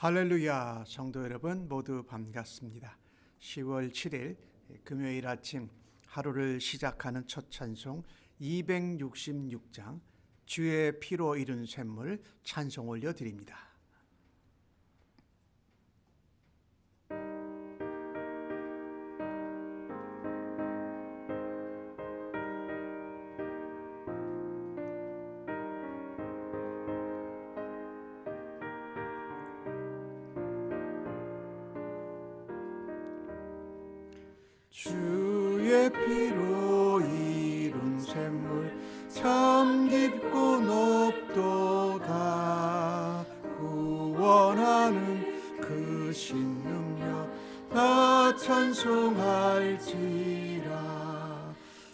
할렐루야, 성도 여러분 모두 반갑습니다. 10월 7일 금요일 아침 하루를 시작하는 첫 찬송 266장 주의 피로 이룬 샘물 찬송 올려드립니다. 주의 피로 이룬 샘물 참 깊고 높도다. 구원하는 그 신능력 다 찬송할지라.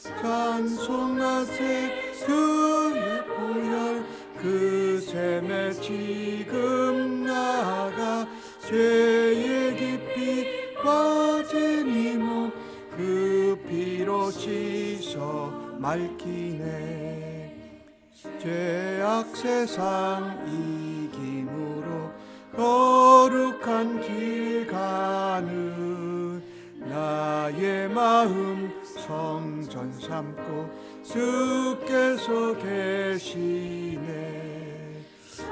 찬송하세 주의 보혈 그 샘에 지금 나가 죄의 깊이 빠진 이몸 그 피로 씻어 맑히네. 죄악 세상 이김으로 거룩한 길 가는 나의 마음 성전 삼고 주께서 계시네.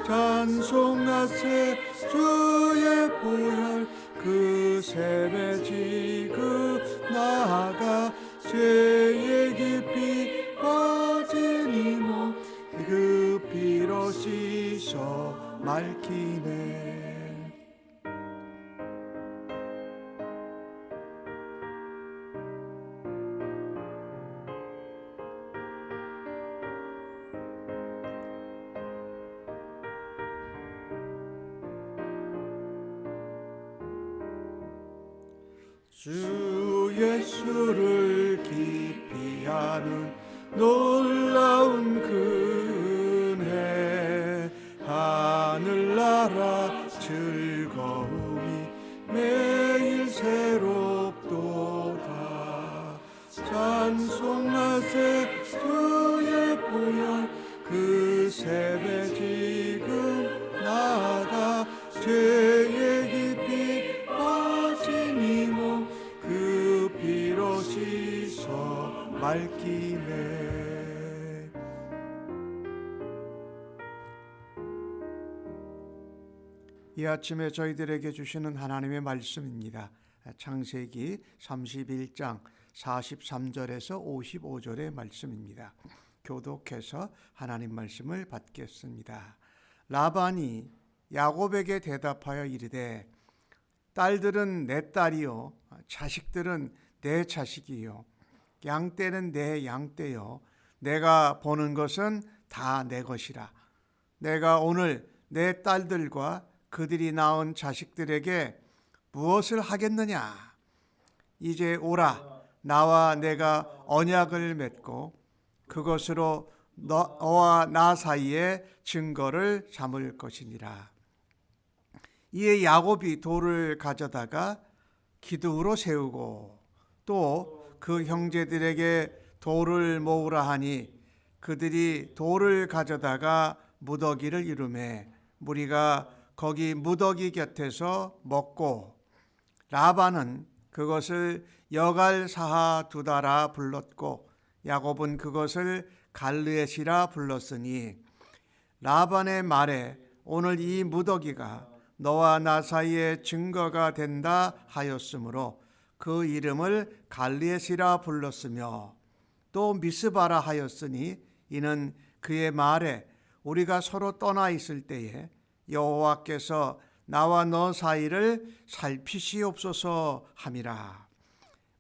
찬송하세 주의 보혈 그 샘에 지금 나아가 죄의 깊이 빠진 이몸 그 피로 씻어 맑히네. 주 예수를 깊이 아는 놀라운 그 은혜 하늘나라 즐거움이 매일 새롭도다. 찬송하세 주의 보혈 그 샘에 지금 나가 죄의 깊이 빠진 이몸 그 피로 씻어 맑히네. 이 아침에 저희들에게 주시는 하나님의 말씀입니다. 창세기 31장 43절에서 55절의 말씀입니다. 교독해서 하나님 말씀을 받겠습니다. 라반이 야곱에게 대답하여 이르되 딸들은 내 딸이요 자식들은 내 자식이요 양떼는 내 양떼요 내가 보는 것은 다 내 것이라. 내가 오늘 내 딸들과 그들이 낳은 자식들에게 무엇을 하겠느냐. 이제 오라 나와 내가 언약을 맺고 그것으로 너와 나 사이에 증거를 삼을 것이니라. 이에 야곱이 돌을 가져다가 기둥으로 세우고 또 그 형제들에게 돌을 모으라 하니 그들이 돌을 가져다가 무더기를 이루매 무리가 거기 무더기 곁에서 먹고 라반은 그것을 여갈사하 두다라 불렀고 야곱은 그것을 갈르엣이라 불렀으니 라반의 말에 오늘 이 무더기가 너와 나 사이에 증거가 된다 하였으므로 그 이름을 갈르엣이라 불렀으며 또 미스바라 하였으니 이는 그의 말에 우리가 서로 떠나 있을 때에 여호와께서 나와 너 사이를 살피시옵소서 함이라.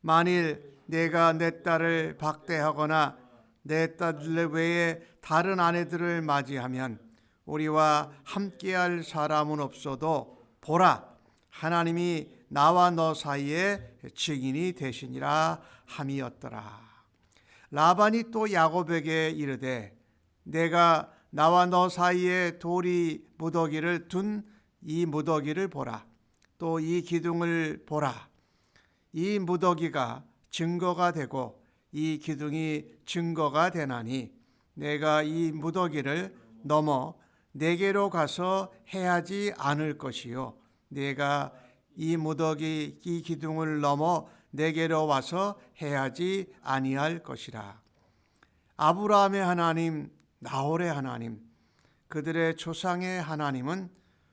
만일 내가 내 딸을 박대하거나 내 딸 외에 다른 아내들을 맞이하면 우리와 함께할 사람은 없어도 보라 하나님이 나와 너 사이에 증인이 되시니라 함이었더라. 라반이 또 야곱에게 이르되 내가 나와 너 사이에 돌이 무더기를 둔 이 무더기를 보라. 또 이 기둥을 보라. 이 무더기가 증거가 되고 이 기둥이 증거가 되나니 내가 이 무더기를 넘어 내게로 가서 해하지 않을 것이요 네가 이 무더기 이 기둥을 넘어 내게로 와서 해하지 아니할 것이라. 아브라함의 하나님, 나홀의 하나님, 그들의 조상의 하나님은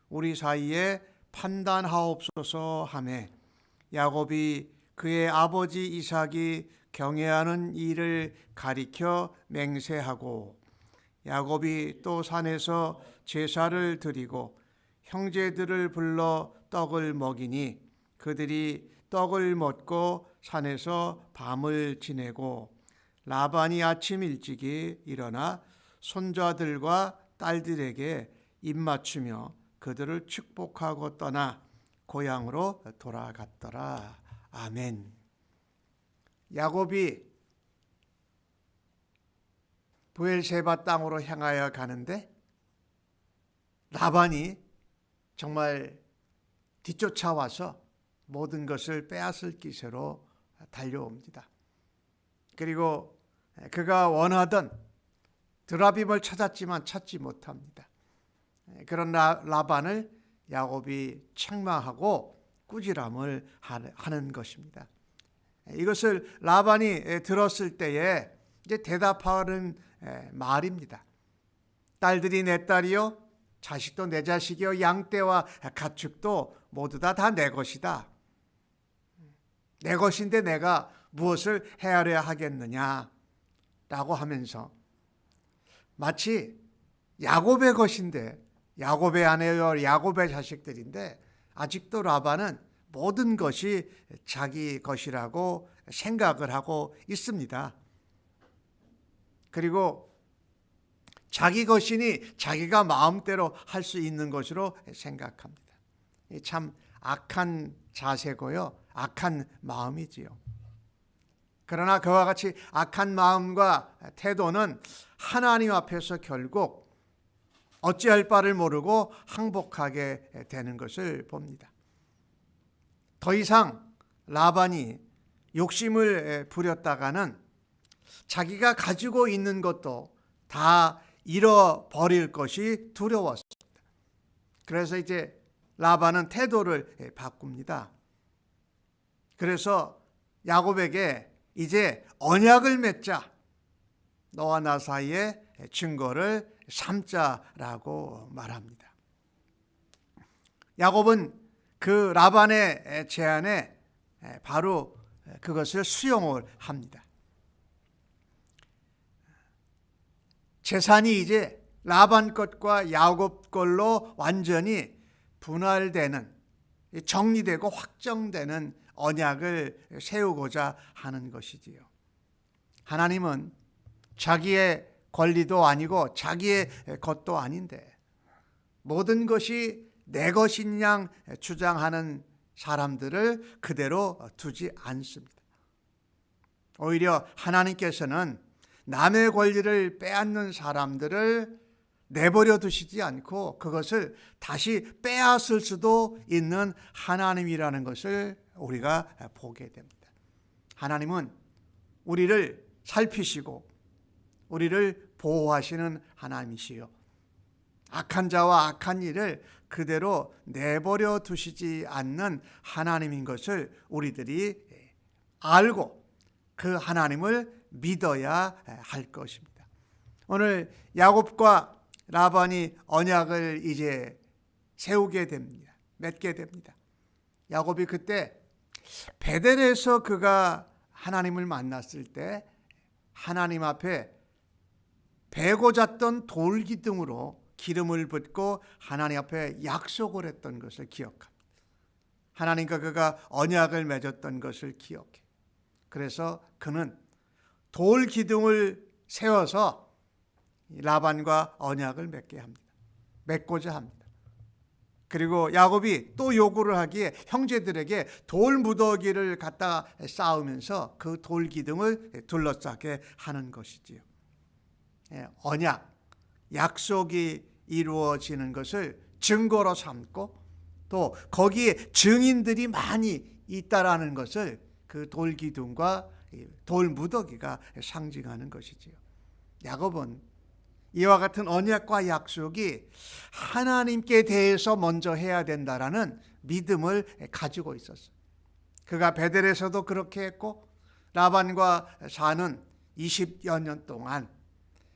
우리 사이에 판단하옵소서 하매 야곱이 그의 아버지 이삭이 경외하는 일을 가리켜 맹세하고 야곱이 또 산에서 제사를 드리고 형제들을 불러 떡을 먹이니 그들이 떡을 먹고 산에서 밤을 지내고 라반이 아침 일찍이 일어나 손자들과 딸들에게 입맞추며 그들을 축복하고 떠나 고향으로 돌아갔더라. 아멘. 야곱이 브엘세바 땅으로 향하여 가는데 라반이 정말 뒤쫓아와서 모든 것을 빼앗을 기세로 달려옵니다. 그리고 그가 원하던 드라빔을 찾았지만 찾지 못합니다. 그런 라반을 야곱이 책망하고 꾸지람을 하는 것입니다. 이것을 라반이 들었을 때에 이제 대답하는 말입니다. 딸들이 내 딸이요, 자식도 내 자식이요, 양떼와 가축도 모두 다 내 것이다. 내 것인데 내가 무엇을 헤아려야 하겠느냐 라고 하면서 마치 야곱의 것인데, 야곱의 아내요 야곱의 자식들인데 아직도 라반은 모든 것이 자기 것이라고 생각을 하고 있습니다. 그리고 자기 것이니 자기가 마음대로 할 수 있는 것으로 생각합니다. 참 악한 자세고요, 악한 마음이지요. 그러나 그와 같이 악한 마음과 태도는 하나님 앞에서 결국 어찌할 바를 모르고 항복하게 되는 것을 봅니다. 더 이상 라반이 욕심을 부렸다가는 자기가 가지고 있는 것도 다 잃어버릴 것이 두려웠습니다. 그래서 이제 라반은 태도를 바꿉니다. 그래서 야곱에게 이제 언약을 맺자, 너와 나 사이에 증거를 삼자라고 말합니다. 야곱은 그 라반의 제안에 바로 그것을 수용을 합니다. 재산이 이제 라반 것과 야곱 걸로 완전히 분할되는, 정리되고 확정되는 언약을 세우고자 하는 것이지요. 하나님은 자기의 권리도 아니고 자기의 것도 아닌데 모든 것이 내 것인 양 주장하는 사람들을 그대로 두지 않습니다. 오히려 하나님께서는 남의 권리를 빼앗는 사람들을 내버려 두시지 않고 그것을 다시 빼앗을 수도 있는 하나님이라는 것을 우리가 보게 됩니다. 하나님은 우리를 살피시고 우리를 보호하시는 하나님이시요, 악한 자와 악한 일을 그대로 내버려 두시지 않는 하나님인 것을 우리들이 알고 그 하나님을 믿어야 할 것입니다. 오늘 야곱과 라반이 언약을 이제 세우게 됩니다. 맺게 됩니다. 야곱이 그때 베델에서 그가 하나님을 만났을 때 하나님 앞에 베고 잤던 돌기둥으로 기름을 붓고 하나님 앞에 약속을 했던 것을 기억합니다. 하나님과 그가 언약을 맺었던 것을 기억해. 그래서 그는 돌기둥을 세워서 라반과 언약을 맺게 합니다. 맺고자 합니다. 그리고 야곱이 또 요구를 하기에 형제들에게 돌 무더기를 갖다가 쌓으면서 그 돌기둥을 둘러싸게 하는 것이지요. 언약, 약속이 이루어지는 것을 증거로 삼고 또 거기에 증인들이 많이 있다라는 것을 그 돌기둥과 돌 무더기가 상징하는 것이지요. 야곱은 이와 같은 언약과 약속이 하나님께 대해서 먼저 해야 된다라는 믿음을 가지고 있었어요. 그가 베델에서도 그렇게 했고 라반과 사는 20여 년 동안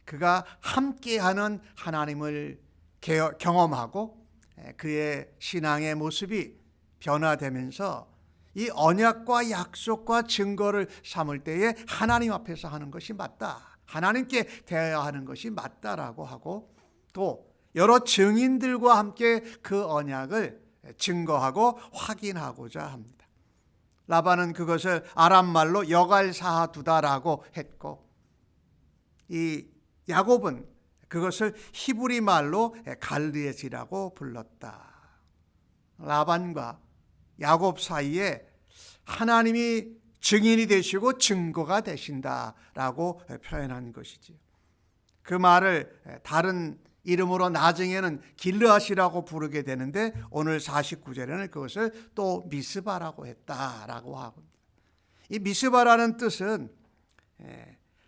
그가 함께하는 하나님을 경험하고 그의 신앙의 모습이 변화되면서 이 언약과 약속과 증거를 삼을 때에 하나님 앞에서 하는 것이 맞다, 하나님께 대해야 하는 것이 맞다라고 하고 또 여러 증인들과 함께 그 언약을 증거하고 확인하고자 합니다. 라반은 그것을 아람말로 여갈사하두다라고 했고 이 야곱은 그것을 히브리 말로 갈르엣이라고 불렀다. 라반과 야곱 사이에 하나님이 증인이 되시고 증거가 되신다라고 표현한 것이지요. 그 말을 다른 이름으로 나중에는 길르앗이라고 부르게 되는데 오늘 49절에는 그것을 또 미스바라고 했다라고 합니다. 이 미스바라는 뜻은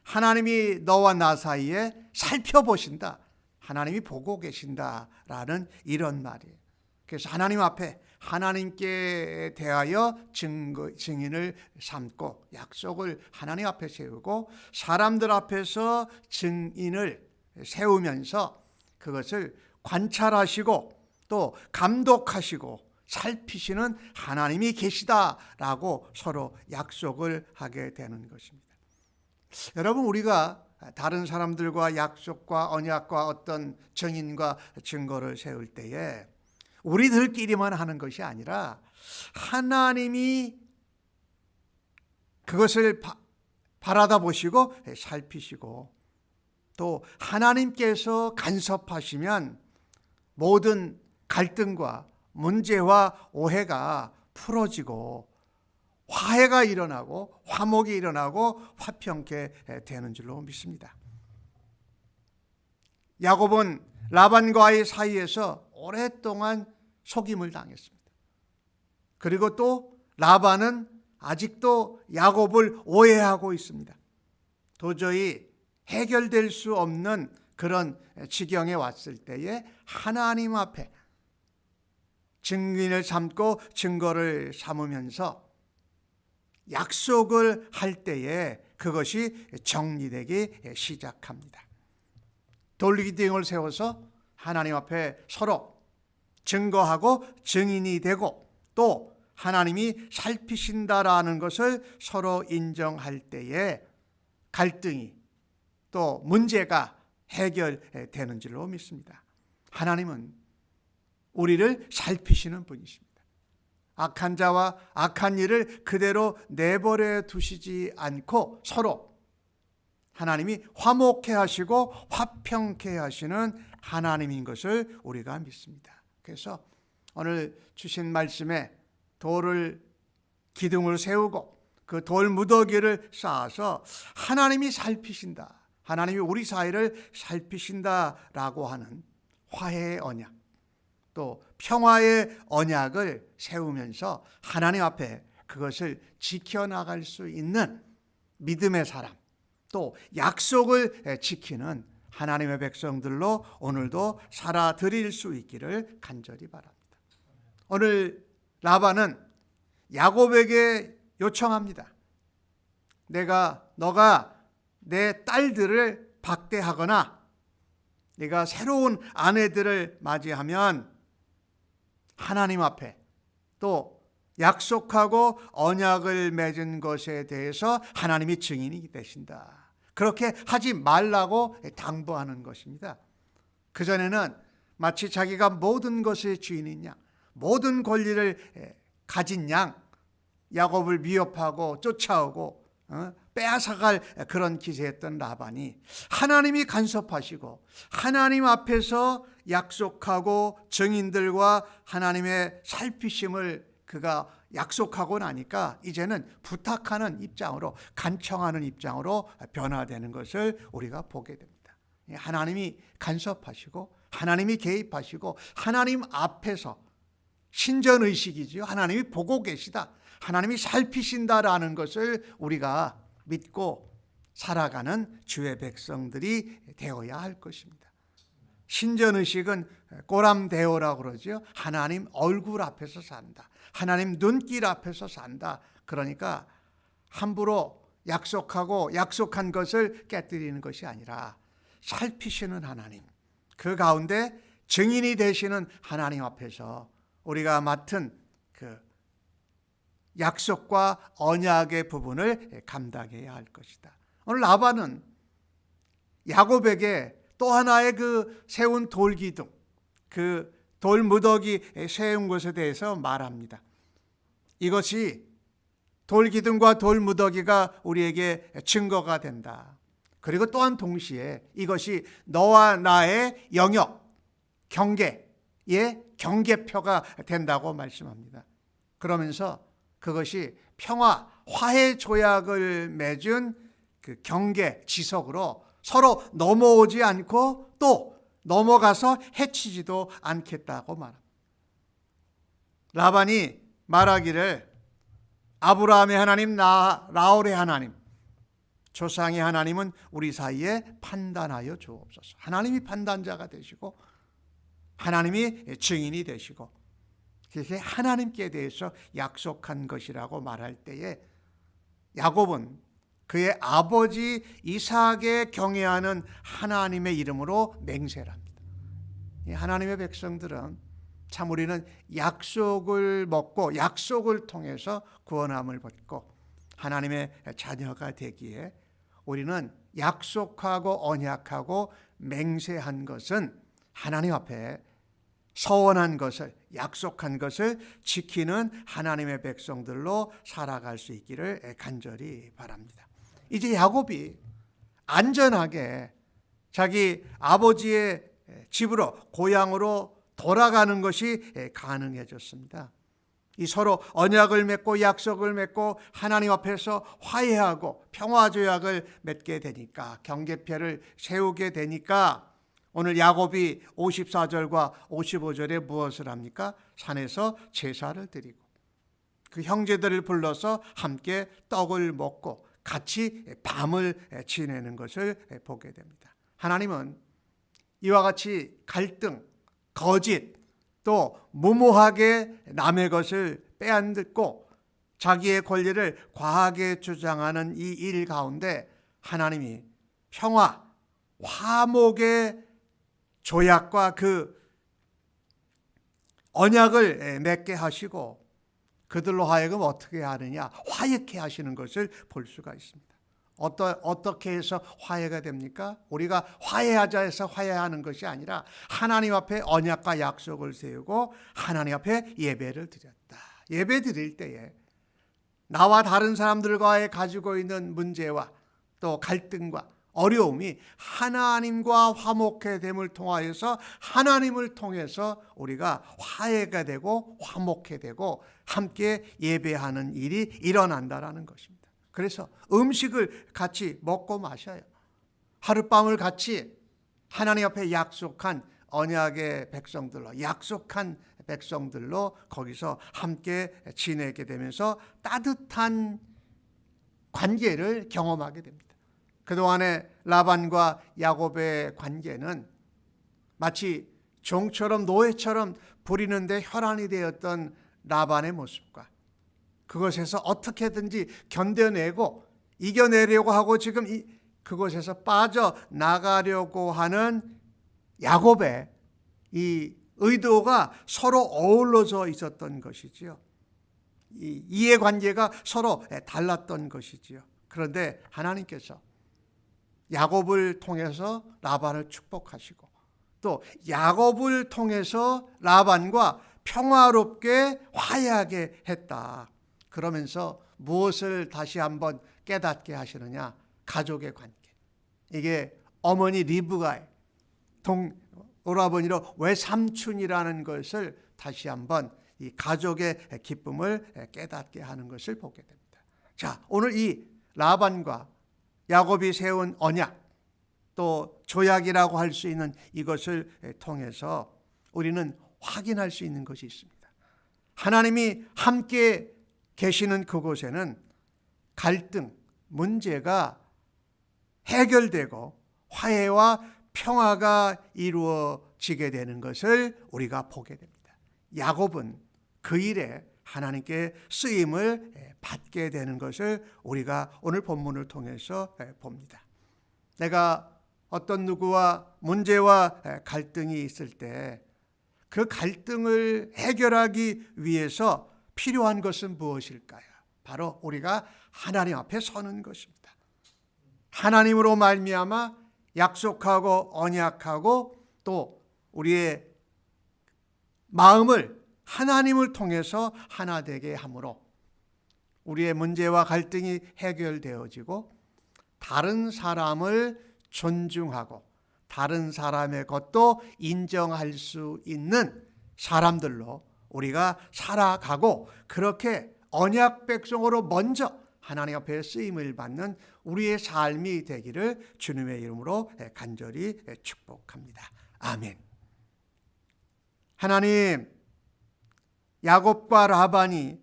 하나님이 너와 나 사이에 살펴보신다, 하나님이 보고 계신다라는 이런 말이에요. 그래서 하나님 앞에 하나님께 대하여 증인을 삼고 약속을 하나님 앞에 세우고 사람들 앞에서 증인을 세우면서 그것을 관찰하시고 또 감독하시고 살피시는 하나님이 계시다라고 서로 약속을 하게 되는 것입니다. 여러분, 우리가 다른 사람들과 약속과 언약과 어떤 증인과 증거를 세울 때에 우리들끼리만 하는 것이 아니라 하나님이 그것을 바라다 보시고 살피시고 또 하나님께서 간섭하시면 모든 갈등과 문제와 오해가 풀어지고 화해가 일어나고 화목이 일어나고 화평케 되는 줄로 믿습니다. 야곱은 라반과의 사이에서 오랫동안 속임을 당했습니다. 그리고 또 라반은 아직도 야곱을 오해하고 있습니다. 도저히 해결될 수 없는 그런 지경에 왔을 때에 하나님 앞에 증인을 삼고 증거를 삼으면서 약속을 할 때에 그것이 정리되기 시작합니다. 돌리기 등을 세워서 하나님 앞에 서로 증거하고 증인이 되고 또 하나님이 살피신다라는 것을 서로 인정할 때에 갈등이 또 문제가 해결되는 줄로 믿습니다. 하나님은 우리를 살피시는 분이십니다. 악한 자와 악한 일을 그대로 내버려 두시지 않고 서로 하나님이 화목해 하시고 화평케 하시는 하나님인 것을 우리가 믿습니다. 그래서 오늘 주신 말씀에 돌을 기둥을 세우고 그 돌 무더기를 쌓아서 하나님이 살피신다, 하나님이 우리 사이를 살피신다라고 하는 화해의 언약 또 평화의 언약을 세우면서 하나님 앞에 그것을 지켜나갈 수 있는 믿음의 사람 또 약속을 지키는 하나님의 백성들로 오늘도 살아드릴 수 있기를 간절히 바랍니다. 오늘 라반은 야곱에게 요청합니다. 너가 내 딸들을 박대하거나 네가 새로운 아내들을 맞이하면 하나님 앞에 또 약속하고 언약을 맺은 것에 대해서 하나님이 증인이 되신다. 그렇게 하지 말라고 당부하는 것입니다. 그전에는 마치 자기가 모든 것의 주인인 양, 모든 권리를 가진 양 야곱을 위협하고 쫓아오고 빼앗아갈 그런 기세였던 라반이 하나님이 간섭하시고 하나님 앞에서 약속하고 증인들과 하나님의 살피심을 그가 약속하고 나니까 이제는 부탁하는 입장으로 간청하는 입장으로 변화되는 것을 우리가 보게 됩니다. 하나님이 간섭하시고 하나님이 개입하시고 하나님 앞에서 신전의식이지요. 하나님이 보고 계시다, 하나님이 살피신다라는 것을 우리가 믿고 살아가는 주의 백성들이 되어야 할 것입니다. 신전의식은 꼬람데오라고 그러죠. 하나님 얼굴 앞에서 산다. 하나님 눈길 앞에서 산다. 그러니까 함부로 약속하고 약속한 것을 깨뜨리는 것이 아니라 살피시는 하나님, 그 가운데 증인이 되시는 하나님 앞에서 우리가 맡은 그 약속과 언약의 부분을 감당해야 할 것이다. 오늘 라반은 야곱에게 또 하나의 그 세운 돌기둥, 그 돌무더기 세운 것에 대해서 말합니다. 이것이 돌기둥과 돌무더기가 우리에게 증거가 된다. 그리고 또한 동시에 이것이 너와 나의 영역, 경계의 경계표가 된다고 말씀합니다. 그러면서 그것이 평화, 화해 조약을 맺은 그 경계 지석으로 서로 넘어오지 않고 또 넘어가서 해치지도 않겠다고 말합니다. 라반이 말하기를 아브라함의 하나님, 나홀의 하나님, 조상의 하나님은 우리 사이에 판단하여 주옵소서. 하나님이 판단자가 되시고 하나님이 증인이 되시고 그게 하나님께 대해서 약속한 것이라고 말할 때에 야곱은 그의 아버지 이삭에 경외하는 하나님의 이름으로 맹세를 합니다. 하나님의 백성들은 참 우리는 약속을 먹고 약속을 통해서 구원함을 받고 하나님의 자녀가 되기에 우리는 약속하고 언약하고 맹세한 것은 하나님 앞에 서원한 것을, 약속한 것을 지키는 하나님의 백성들로 살아갈 수 있기를 간절히 바랍니다. 이제 야곱이 안전하게 자기 아버지의 집으로, 고향으로 돌아가는 것이 가능해졌습니다. 이 서로 언약을 맺고 약속을 맺고 하나님 앞에서 화해하고 평화조약을 맺게 되니까, 경계표를 세우게 되니까 오늘 야곱이 54절과 55절에 무엇을 합니까? 산에서 제사를 드리고 그 형제들을 불러서 함께 떡을 먹고 같이 밤을 지내는 것을 보게 됩니다. 하나님은 이와 같이 갈등, 거짓, 또 무모하게 남의 것을 빼앗고 자기의 권리를 과하게 주장하는 이 일 가운데 하나님이 평화, 화목의 조약과 그 언약을 맺게 하시고 그들로 하여금 어떻게 하느냐, 화해케 하시는 것을 볼 수가 있습니다. 어떻게 해서 화해가 됩니까? 우리가 화해하자 해서 화해하는 것이 아니라 하나님 앞에 언약과 약속을 세우고 하나님 앞에 예배를 드렸다. 예배 드릴 때에 나와 다른 사람들과의 가지고 있는 문제와 또 갈등과 어려움이 하나님과 화목해 됨을 통하여서 하나님을 통해서 우리가 화해가 되고 화목해 되고 함께 예배하는 일이 일어난다라는 것입니다. 그래서 음식을 같이 먹고 마셔요. 하룻밤을 같이 하나님 앞에 약속한 언약의 백성들로, 약속한 백성들로 거기서 함께 지내게 되면서 따뜻한 관계를 경험하게 됩니다. 그동안의 라반과 야곱의 관계는 마치 종처럼 노예처럼 부리는데 혈안이 되었던 라반의 모습과 그것에서 어떻게든지 견뎌내고 이겨내려고 하고 지금 그곳에서 빠져나가려고 하는 야곱의 이 의도가 서로 어우러져 있었던 것이지요. 이 이해관계가 서로 달랐던 것이지요. 그런데 하나님께서 야곱을 통해서 라반을 축복하시고 또 야곱을 통해서 라반과 평화롭게 화해하게 했다. 그러면서 무엇을 다시 한번 깨닫게 하시느냐? 가족의 관계. 이게 어머니 리브가의 오라버니로 외삼촌이라는 것을 다시 한번 이 가족의 기쁨을 깨닫게 하는 것을 보게 됩니다. 자, 오늘 이 라반과 야곱이 세운 언약, 또 조약이라고 할 수 있는 이것을 통해서 우리는 확인할 수 있는 것이 있습니다. 하나님이 함께 계시는 그곳에는 갈등, 문제가 해결되고 화해와 평화가 이루어지게 되는 것을 우리가 보게 됩니다. 야곱은 그 일에 하나님께 쓰임을 받게 되는 것을 우리가 오늘 본문을 통해서 봅니다. 내가 어떤 누구와 문제와 갈등이 있을 때 그 갈등을 해결하기 위해서 필요한 것은 무엇일까요? 바로 우리가 하나님 앞에 서는 것입니다. 하나님으로 말미암아 약속하고 언약하고 또 우리의 마음을 하나님을 통해서 하나 되게 함으로 우리의 문제와 갈등이 해결되어지고 다른 사람을 존중하고 다른 사람의 것도 인정할 수 있는 사람들로 우리가 살아가고 그렇게 언약 백성으로 먼저 하나님 앞에 쓰임을 받는 우리의 삶이 되기를 주님의 이름으로 간절히 축복합니다. 아멘. 하나님, 야곱과 라반이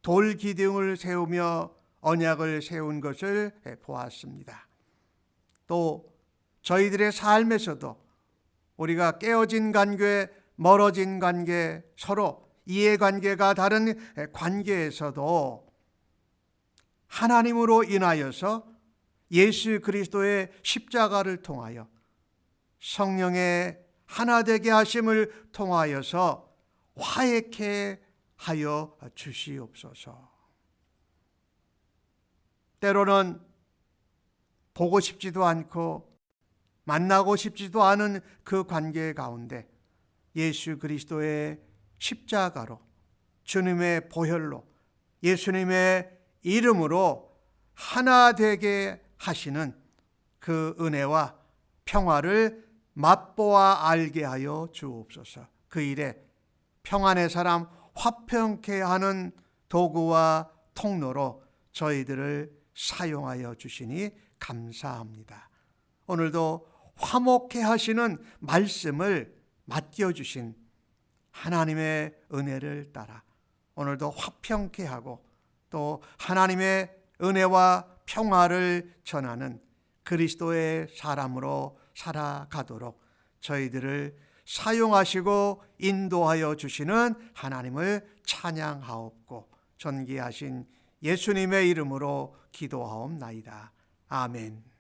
돌 기둥을 세우며 언약을 세운 것을 보았습니다. 또 저희들의 삶에서도 우리가 깨어진 관계, 멀어진 관계, 서로 이해관계가 다른 관계에서도 하나님으로 인하여서 예수 그리스도의 십자가를 통하여 성령의 하나 되게 하심을 통하여서 화해케 하여 주시옵소서. 때로는 보고 싶지도 않고 만나고 싶지도 않은 그 관계 가운데 예수 그리스도의 십자가로 주님의 보혈로 예수님의 이름으로 하나 되게 하시는 그 은혜와 평화를 맛보아 알게 하여 주옵소서. 그 일에 평안의 사람 화평케 하는 도구와 통로로 저희들을 사용하여 주시니 감사합니다. 오늘도 화목케 하시는 말씀을 맡겨주신 하나님의 은혜를 따라 오늘도 화평케 하고 또 하나님의 은혜와 평화를 전하는 그리스도의 사람으로 살아가도록 저희들을 사용하시고 인도하여 주시는 하나님을 찬양하옵고 존귀하신 예수님의 이름으로 기도하옵나이다. 아멘.